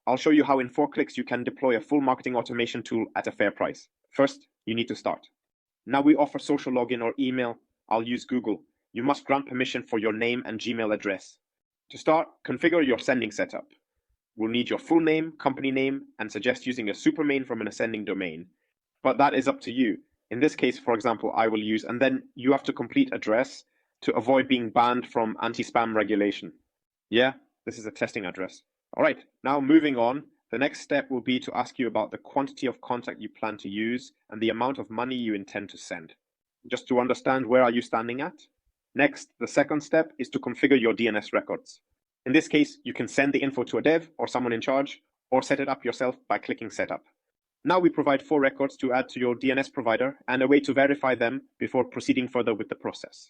I'll show you how in 4 clicks you can deploy a full marketing automation tool at a fair price. First, you need to start. Now we offer social login or email. I'll use Google. You must grant permission for your name and Gmail address. To start, configure your sending setup. We'll need your full name, company name, and suggest using a supermain from an ascending domain. But that is up to you. In this case, for example, I will use, and then you have to complete address to avoid being banned from anti-spam regulation. Yeah, this is a testing address. All right, now moving on, the next step will be to ask you about the quantity of contact you plan to use and the amount of money you intend to send. Just to understand where are you standing at. Next, the second step is to configure your DNS records. In this case, you can send the info to a dev or someone in charge, or set it up yourself by clicking Setup. Now we provide 4 records to add to your DNS provider and a way to verify them before proceeding further with the process.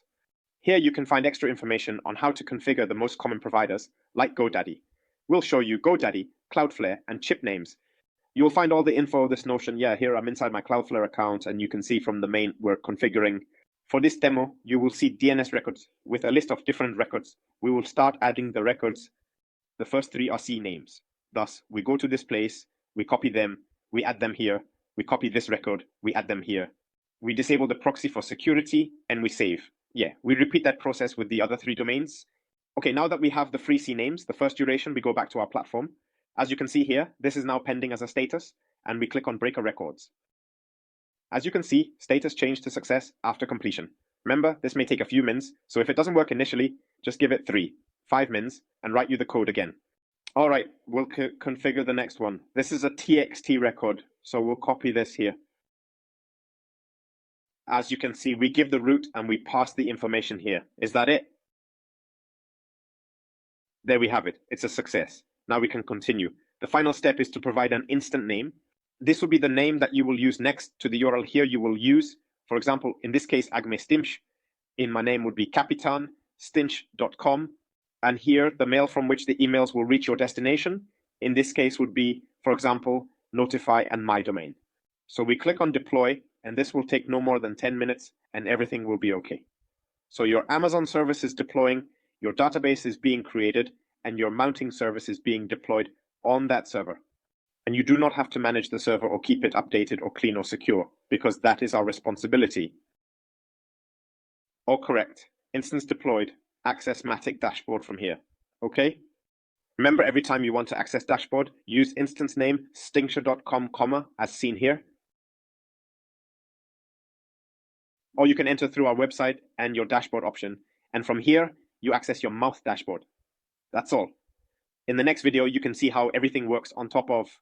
Here you can find extra information on how to configure the most common providers, like GoDaddy. We'll show you GoDaddy, Cloudflare, and chip names. You'll find all the info of this notion. Yeah, here I'm inside my Cloudflare account, and you can see from the main we're configuring. For this demo, you will see DNS records with a list of different records. We will start adding the records. The first 3 are C names. Thus, we go to this place, we copy them, we add them here, we copy this record, we add them here. We disable the proxy for security, and we save. Yeah, we repeat that process with the other 3 domains. Okay, now that we have the free C names, the first duration, we go back to our platform. As you can see here, this is now pending as a status, and we click on Breaker Records. As you can see, status changed to success after completion. Remember, this may take a few mins, so if it doesn't work initially, just give it 5 mins, and write you the code again. All right, we'll configure the next one. This is a TXT record, so we'll copy this here. As you can see, we give the root and we pass the information here. Is that it? There we have it. It's a success. Now we can continue. The final step is to provide an instant name. This will be the name that you will use next to the URL here you will use. For example, in this case, Agme Stimch. In my name would be capitanstimch.com. And here, the mail from which the emails will reach your destination, in this case would be, for example, Notify and My Domain. So we click on Deploy, and this will take no more than 10 minutes, and everything will be okay. So your Amazon service is deploying, your database is being created, and your mounting service is being deployed on that server. And you do not have to manage the server or keep it updated or clean or secure, because that is our responsibility. All correct. Instance deployed. Access Matic dashboard from here. Okay? Remember, every time you want to access dashboard, use instance name stincture.com, as seen here. Or you can enter through our website and your dashboard option. And from here, you access your mouth dashboard. That's all. In the next video, you can see how everything works on top of